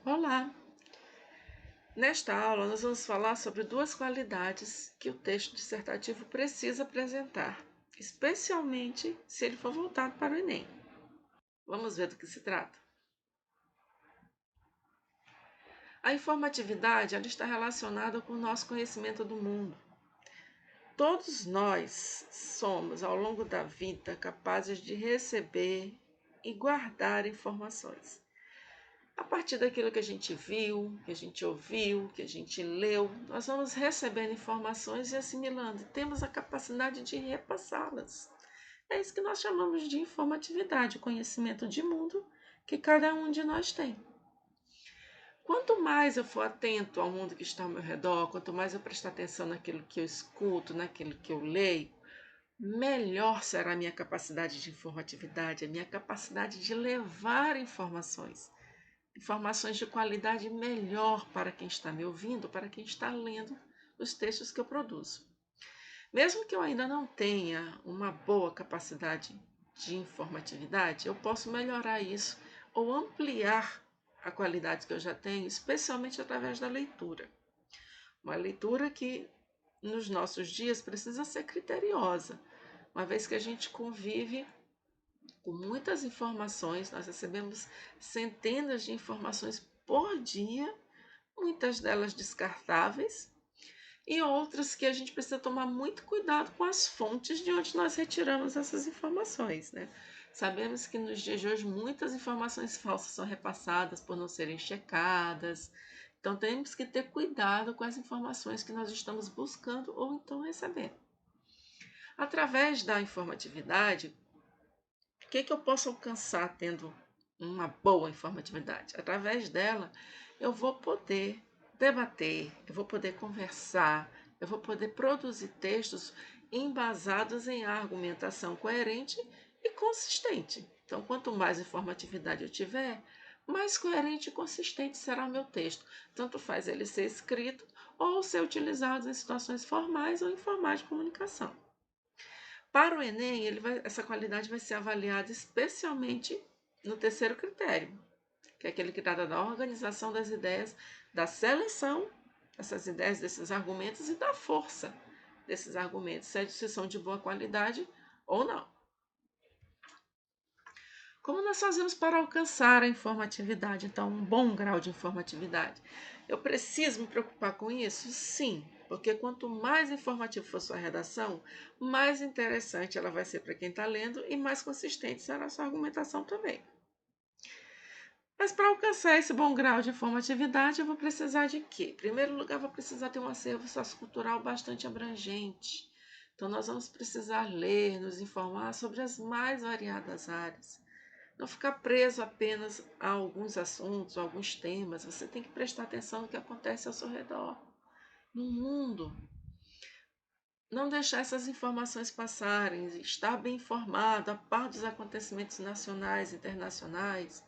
Olá! Nesta aula, nós vamos falar sobre duas qualidades que o texto dissertativo precisa apresentar, especialmente se ele for voltado para o Enem. Vamos ver do que se trata? A informatividade ela está relacionada com o nosso conhecimento do mundo. Todos nós somos, ao longo da vida, capazes de receber e guardar informações. A partir daquilo que a gente viu, que a gente ouviu, que a gente leu, nós vamos recebendo informações e assimilando. Temos a capacidade de repassá-las. É isso que nós chamamos de informatividade, o conhecimento de mundo que cada um de nós tem. Quanto mais eu for atento ao mundo que está ao meu redor, quanto mais eu prestar atenção naquilo que eu escuto, naquilo que eu leio, melhor será a minha capacidade de informatividade, a minha capacidade de levar informações de qualidade melhor para quem está me ouvindo, para quem está lendo os textos que eu produzo. Mesmo que eu ainda não tenha uma boa capacidade de informatividade, eu posso melhorar isso ou ampliar a qualidade que eu já tenho, especialmente através da leitura. Uma leitura que nos nossos dias precisa ser criteriosa, uma vez que a gente convive com muitas informações, nós recebemos centenas de informações por dia, muitas delas descartáveis, e outras que a gente precisa tomar muito cuidado com as fontes de onde nós retiramos essas informações, né? Sabemos que nos dias de hoje muitas informações falsas são repassadas por não serem checadas, então temos que ter cuidado com as informações que nós estamos buscando ou então recebendo. Através da informatividade, o que eu posso alcançar tendo uma boa informatividade? Através dela, eu vou poder debater, eu vou poder conversar, eu vou poder produzir textos embasados em argumentação coerente e consistente. Então, quanto mais informatividade eu tiver, mais coerente e consistente será o meu texto. Tanto faz ele ser escrito ou ser utilizado em situações formais ou informais de comunicação. Para o Enem, essa qualidade vai ser avaliada especialmente no terceiro critério, que é aquele que trata da organização das ideias, da seleção dessas ideias, desses argumentos e da força desses argumentos, se são de boa qualidade ou não. Como nós fazemos para alcançar a informatividade, então, um bom grau de informatividade? Eu preciso me preocupar com isso? Sim, porque quanto mais informativo for sua redação, mais interessante ela vai ser para quem está lendo e mais consistente será a sua argumentação também. Mas para alcançar esse bom grau de informatividade, eu vou precisar de quê? Em primeiro lugar, eu vou precisar ter um acervo sociocultural bastante abrangente. Então, nós vamos precisar ler, nos informar sobre as mais variadas áreas. Não ficar preso apenas a alguns assuntos, a alguns temas. Você tem que prestar atenção no que acontece ao seu redor, no mundo. Não deixar essas informações passarem, estar bem informado, a par dos acontecimentos nacionais, internacionais.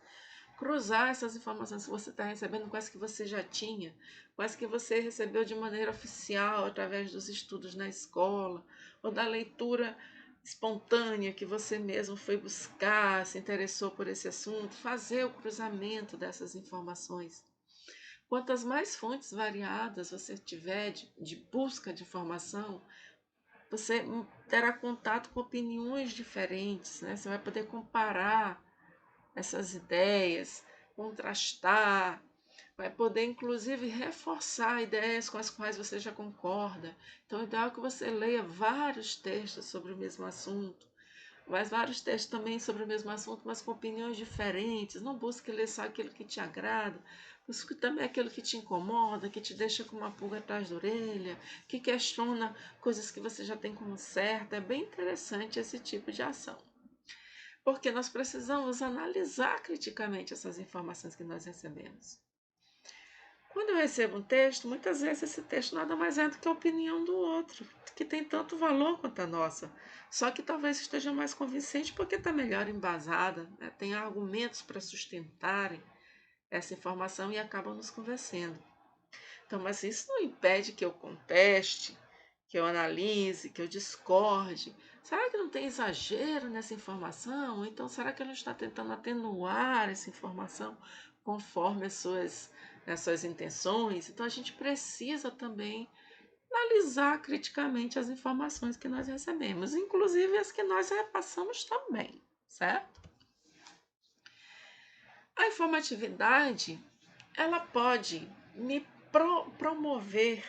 Cruzar essas informações que você está recebendo com as que você já tinha, com as que você recebeu de maneira oficial, através dos estudos na escola, ou da leitura espontânea que você mesmo foi buscar, se interessou por esse assunto, fazer o cruzamento dessas informações. Quantas mais fontes variadas você tiver de busca de informação, você terá contato com opiniões diferentes, né? Você vai poder comparar essas ideias, contrastar, vai poder inclusive reforçar ideias com as quais você já concorda. Então, o ideal é que você leia vários textos sobre o mesmo assunto, mas vários textos também sobre o mesmo assunto, mas com opiniões diferentes. Não busque ler só aquilo que te agrada, busque também aquilo que te incomoda, que te deixa com uma pulga atrás da orelha, que questiona coisas que você já tem como certo. É bem interessante esse tipo de ação. Porque nós precisamos analisar criticamente essas informações que nós recebemos. Quando eu recebo um texto, muitas vezes esse texto nada mais é do que a opinião do outro, que tem tanto valor quanto a nossa. Só que talvez esteja mais convincente porque está melhor embasada, né? Tem argumentos para sustentarem essa informação e acabam nos convencendo. Então, mas isso não impede que eu conteste, que eu analise, que eu discorde. Será que não tem exagero nessa informação? Ou então, será que ela está tentando atenuar essa informação conforme as suas intenções. Então, a gente precisa também analisar criticamente as informações que nós recebemos, inclusive as que nós repassamos também, certo? A informatividade, ela pode me promover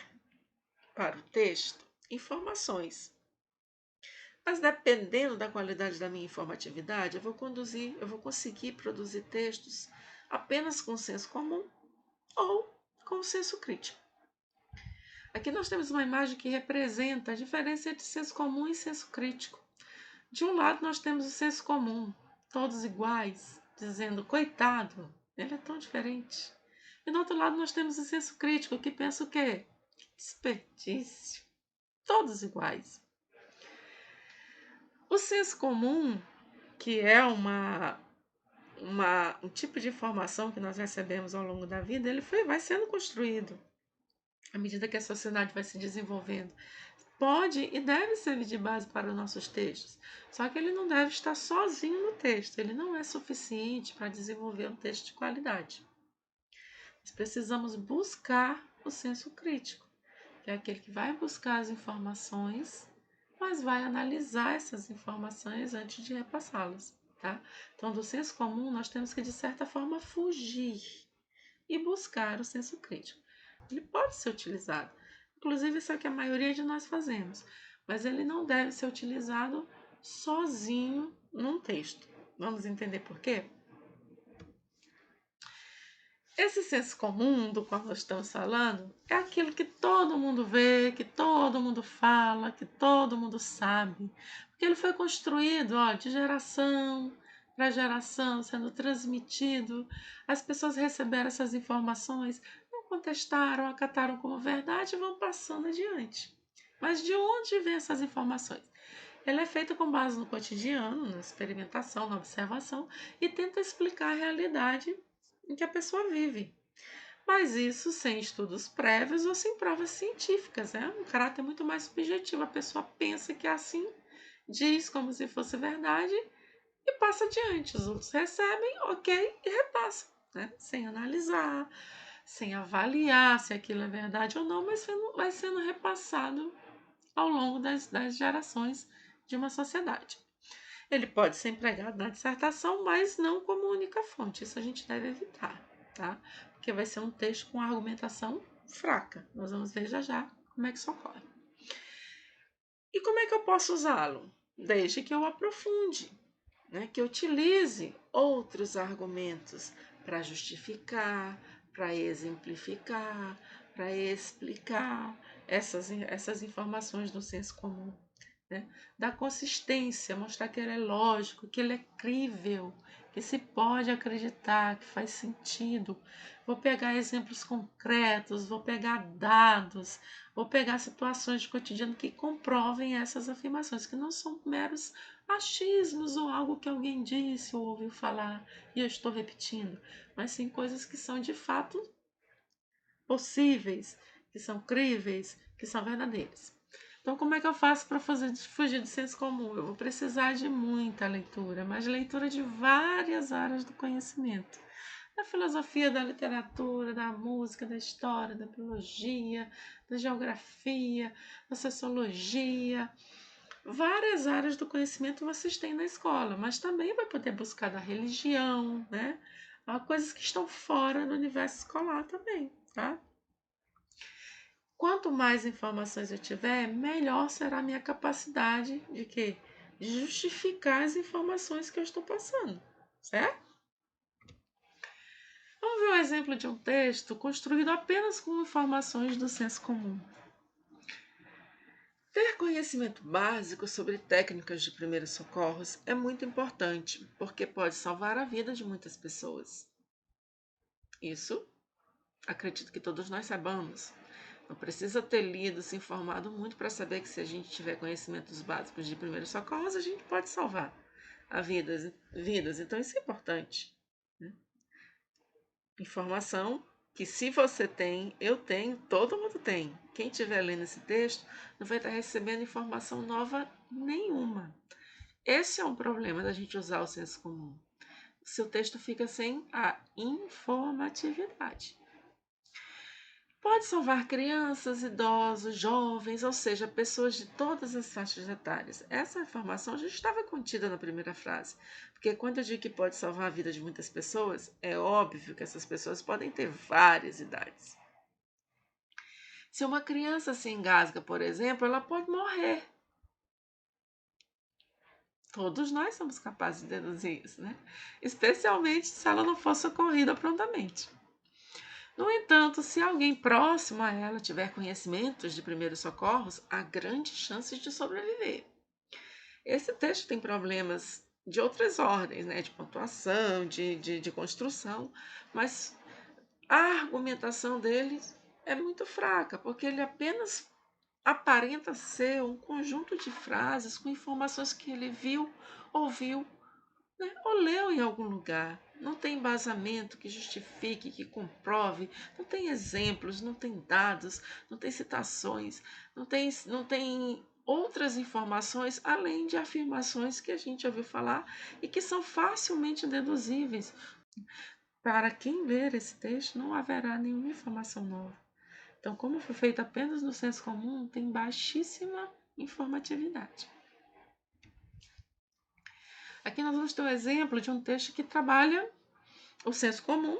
para o texto informações. Mas dependendo da qualidade da minha informatividade, eu vou conseguir produzir textos apenas com senso comum ou com senso crítico. Aqui nós temos uma imagem que representa a diferença entre senso comum e senso crítico. De um lado nós temos o senso comum, todos iguais, dizendo, coitado, ele é tão diferente. E do outro lado nós temos o senso crítico, que pensa o quê? Que desperdício, todos iguais. O senso comum, que é um tipo de informação que nós recebemos ao longo da vida, vai sendo construído à medida que a sociedade vai se desenvolvendo. Pode e deve servir de base para os nossos textos, só que ele não deve estar sozinho no texto, ele não é suficiente para desenvolver um texto de qualidade. Nós precisamos buscar o senso crítico, que é aquele que vai buscar as informações, mas vai analisar essas informações antes de repassá-las. Tá? Então, do senso comum, nós temos que, de certa forma, fugir e buscar o senso crítico. Ele pode ser utilizado, inclusive isso é o que a maioria de nós fazemos, mas ele não deve ser utilizado sozinho num texto. Vamos entender por quê? Esse senso comum do qual nós estamos falando é aquilo que todo mundo vê, que todo mundo fala, que todo mundo sabe. Porque ele foi construído, de geração para geração, sendo transmitido. As pessoas receberam essas informações, não contestaram, acataram como verdade e vão passando adiante. Mas de onde vêm essas informações? Ela é feita com base no cotidiano, na experimentação, na observação e tenta explicar a realidade em que a pessoa vive. Mas isso sem estudos prévios ou sem provas científicas. É um caráter muito mais subjetivo. A pessoa pensa que é assim, diz como se fosse verdade e passa adiante. Os outros recebem, ok, e repassam, né? Sem analisar, sem avaliar se aquilo é verdade ou não, mas vai sendo repassado ao longo das gerações de uma sociedade. Ele pode ser empregado na dissertação, mas não como única fonte. Isso a gente deve evitar, tá? Porque vai ser um texto com argumentação fraca. Nós vamos ver já já como é que isso ocorre. E como é que eu posso usá-lo? Desde que eu aprofunde, né? Que eu utilize outros argumentos para justificar, para exemplificar, para explicar essas informações do senso comum. Né? Da consistência, mostrar que ele é lógico, que ele é crível, que se pode acreditar, que faz sentido. Vou pegar exemplos concretos, vou pegar dados, vou pegar situações de cotidiano que comprovem essas afirmações, que não são meros achismos ou algo que alguém disse ou ouviu falar e eu estou repetindo, mas sim coisas que são de fato possíveis, que são críveis, que são verdadeiras. Então, como é que eu faço para fugir do senso comum? Eu vou precisar de muita leitura, mas leitura de várias áreas do conhecimento. Da filosofia, da literatura, da música, da história, da biologia, da geografia, da sociologia. Várias áreas do conhecimento vocês têm na escola, mas também vai poder buscar da religião, né? Há coisas que estão fora do universo escolar também, tá? Quanto mais informações eu tiver, melhor será a minha capacidade de quê? De justificar as informações que eu estou passando, certo? Vamos ver um exemplo de um texto construído apenas com informações do senso comum. Ter conhecimento básico sobre técnicas de primeiros socorros é muito importante, porque pode salvar a vida de muitas pessoas. Isso, acredito que todos nós saibamos. Não precisa ter lido, se informado muito para saber que se a gente tiver conhecimentos básicos de primeiros socorros, a gente pode salvar vidas. Então isso é importante, né? Informação que se você tem, eu tenho, todo mundo tem. Quem estiver lendo esse texto não vai estar recebendo informação nova nenhuma. Esse é um problema da gente usar o senso comum. seu texto fica sem a informatividade. Pode salvar crianças, idosos, jovens, ou seja, pessoas de todas as faixas etárias. Essa informação já estava contida na primeira frase, porque quando eu digo que pode salvar a vida de muitas pessoas, é óbvio que essas pessoas podem ter várias idades. Se uma criança se engasga, por exemplo, ela pode morrer. Todos nós somos capazes de deduzir isso, né? Especialmente se ela não for socorrida prontamente. No entanto, se alguém próximo a ela tiver conhecimentos de primeiros socorros, há grandes chances de sobreviver. Esse texto tem problemas de outras ordens, né? De pontuação, de construção, mas a argumentação dele é muito fraca, porque ele apenas aparenta ser um conjunto de frases com informações que ele viu, ouviu, né, ou leu em algum lugar. Não tem embasamento que justifique, que comprove, não tem exemplos, não tem dados, não tem citações, não tem outras informações além de afirmações que a gente ouviu falar e que são facilmente deduzíveis. Para quem ler esse texto, não haverá nenhuma informação nova. Então, como foi feito apenas no senso comum, tem baixíssima informatividade. Aqui nós vamos ter um exemplo de um texto que trabalha o senso comum,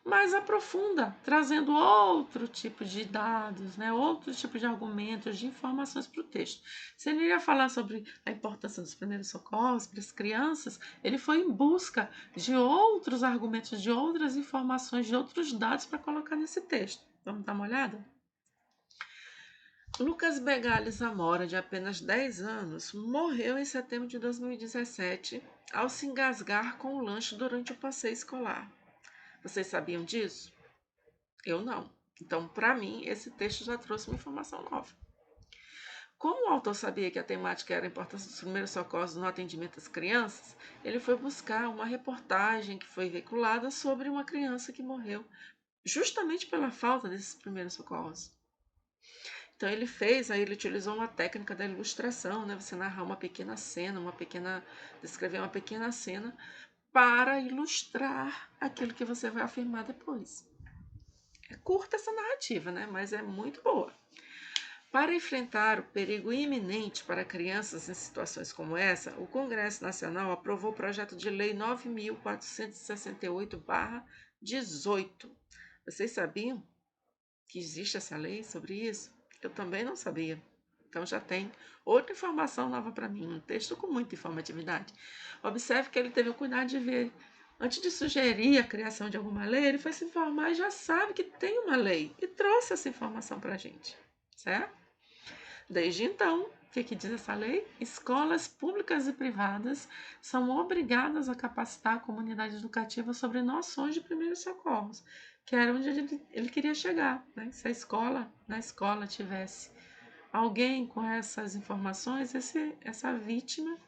mas aprofunda, trazendo outro tipo de dados, né? Outro tipo de argumentos, de informações para o texto. Se ele ia falar sobre a importância dos primeiros socorros para as crianças, ele foi em busca de outros argumentos, de outras informações, de outros dados para colocar nesse texto. Vamos dar uma olhada? Lucas Begales Zamora, de apenas 10 anos, morreu em setembro de 2017 ao se engasgar com o lanche durante o passeio escolar. Vocês sabiam disso? Eu não. Então, para mim, esse texto já trouxe uma informação nova. Como o autor sabia que a temática era a importância dos primeiros socorros no atendimento às crianças, ele foi buscar uma reportagem que foi veiculada sobre uma criança que morreu justamente pela falta desses primeiros socorros. Então aí ele utilizou uma técnica da ilustração, né? Você narrar uma pequena cena, descrever uma pequena cena para ilustrar aquilo que você vai afirmar depois. É curta essa narrativa, né? Mas é muito boa. Para enfrentar o perigo iminente para crianças em situações como essa, o Congresso Nacional aprovou o projeto de lei 9.468/18. Vocês sabiam que existe essa lei sobre isso? Eu também não sabia. Então já tem outra informação nova para mim, um texto com muita informatividade. Observe que ele teve o cuidado de ver, antes de sugerir a criação de alguma lei, ele foi se informar e já sabe que tem uma lei e trouxe essa informação para a gente, certo? Desde então, o que diz essa lei? Escolas públicas e privadas são obrigadas a capacitar a comunidade educativa sobre noções de primeiros socorros, que era onde ele queria chegar, né? Se na escola tivesse alguém com essas informações, essa vítima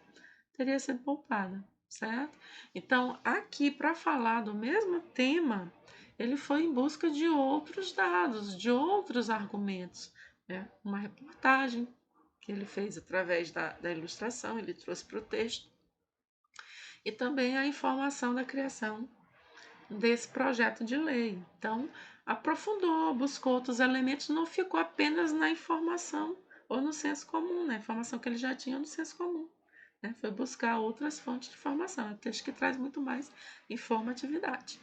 teria sido poupada, certo? Então, aqui, para falar do mesmo tema, ele foi em busca de outros dados, de outros argumentos, né? Uma reportagem que ele fez através da ilustração, ele trouxe para o texto, e também a informação da criação desse projeto de lei. Então, aprofundou, buscou outros elementos, não ficou apenas na informação ou no senso comum, na informação que ele já tinha no senso comum. Né? Foi buscar outras fontes de informação. É um texto que traz muito mais informatividade.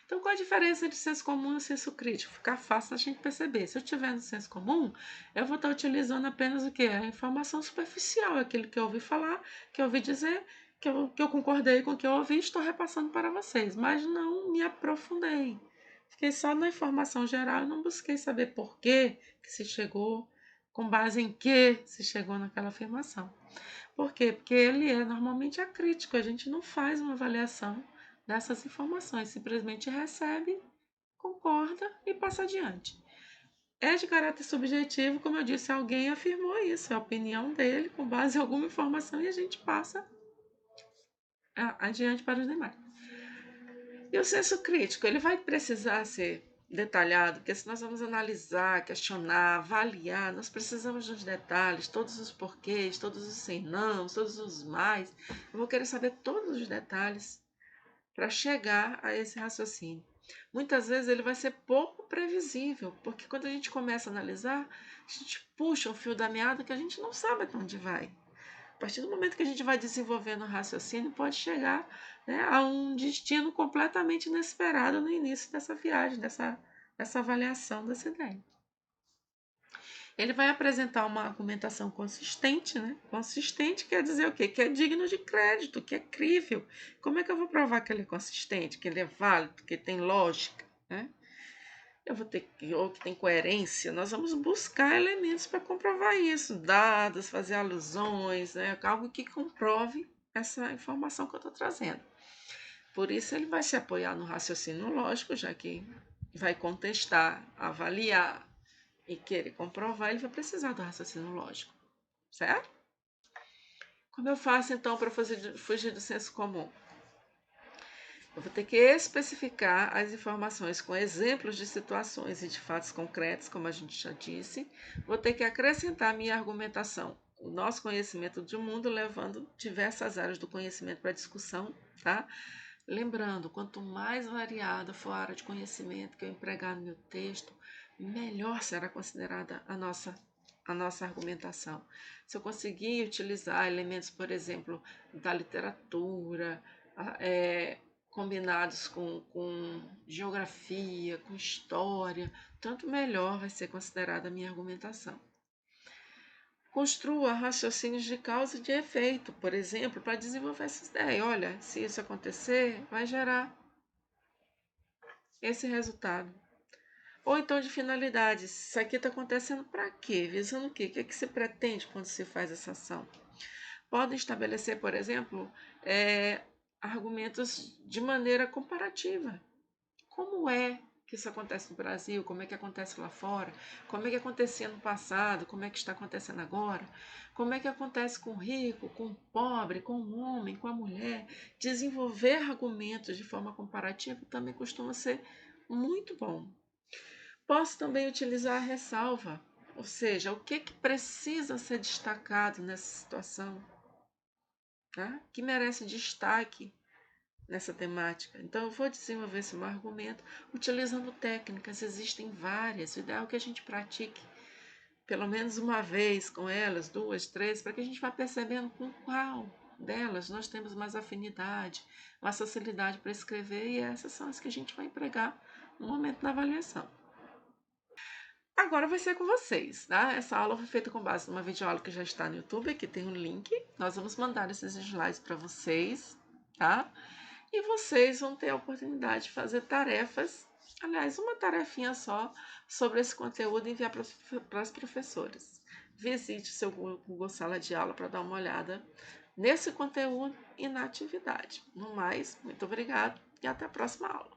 Então, qual a diferença entre senso comum e senso crítico? Fica fácil a gente perceber. Se eu tiver no senso comum, eu vou estar utilizando apenas o quê? A informação superficial, aquilo que eu ouvi falar, que eu ouvi dizer, que eu concordei com o que eu ouvi e estou repassando para vocês, mas não me aprofundei. Fiquei só na informação geral e não busquei saber por que se chegou, com base em que se chegou naquela afirmação. Por quê? Porque ele é normalmente acrítico, a gente não faz uma avaliação dessas informações, simplesmente recebe, concorda e passa adiante. É de caráter subjetivo, como eu disse, alguém afirmou isso, é a opinião dele, com base em alguma informação, e a gente passa adiante para os demais. E o senso crítico, ele vai precisar ser detalhado, porque se nós vamos analisar, questionar, avaliar, nós precisamos dos detalhes, todos os porquês, todos os senãos, todos os mais. Eu vou querer saber todos os detalhes para chegar a esse raciocínio. Muitas vezes ele vai ser pouco previsível, porque quando a gente começa a analisar, a gente puxa o fio da meada que a gente não sabe até onde vai. A partir do momento que a gente vai desenvolvendo o raciocínio, pode chegar, né, a um destino completamente inesperado no início dessa viagem, dessa avaliação dessa ideia. Ele vai apresentar uma argumentação consistente, né? Consistente quer dizer o quê? Que é digno de crédito, que é crível. Como é que eu vou provar que ele é consistente, que ele é válido, que ele tem lógica, né? Eu vou ter que, ou que tem coerência, nós vamos buscar elementos para comprovar isso, dados, fazer alusões, né? Algo que comprove essa informação que eu estou trazendo. Por isso ele vai se apoiar no raciocínio lógico, já que vai contestar, avaliar e querer comprovar, ele vai precisar do raciocínio lógico, certo? Como eu faço então para fugir do senso comum? Eu vou ter que especificar as informações com exemplos de situações e de fatos concretos, como a gente já disse. Vou ter que acrescentar a minha argumentação, o nosso conhecimento do mundo, levando diversas áreas do conhecimento para discussão, tá? Lembrando, quanto mais variada for a área de conhecimento que eu empregar no meu texto, melhor será considerada a nossa argumentação. Se eu conseguir utilizar elementos, por exemplo, da literatura, combinados com geografia, com história, tanto melhor vai ser considerada a minha argumentação. Construa raciocínios de causa e de efeito, por exemplo, para desenvolver essa ideia. Olha, se isso acontecer, vai gerar esse resultado. Ou então de finalidade. Isso aqui está acontecendo para quê? Visando o quê? O que é que se pretende quando se faz essa ação? Podem estabelecer, por exemplo, argumentos de maneira comparativa. Como é que isso acontece no Brasil? Como é que acontece lá fora? Como é que acontecia no passado? Como é que está acontecendo agora? Como é que acontece com o rico, com o pobre, com o homem, com a mulher? Desenvolver argumentos de forma comparativa também costuma ser muito bom. Posso também utilizar a ressalva, ou seja, o que precisa ser destacado nessa situação, tá? Que merece destaque nessa temática. Então, eu vou desenvolver esse meu argumento utilizando técnicas, existem várias. O ideal é que a gente pratique pelo menos uma vez com elas, duas, três, para que a gente vá percebendo com qual delas nós temos mais afinidade, mais facilidade para escrever, e essas são as que a gente vai empregar no momento da avaliação. Agora vai ser com vocês, tá? Essa aula foi feita com base numa videoaula que já está no YouTube, aqui tem um link. Nós vamos mandar esses slides para vocês, tá? E vocês vão ter a oportunidade de fazer tarefas, aliás, uma tarefinha só sobre esse conteúdo e enviar para as professoras. Visite o seu Google Sala de Aula para dar uma olhada nesse conteúdo e na atividade. No mais, muito obrigada e até a próxima aula.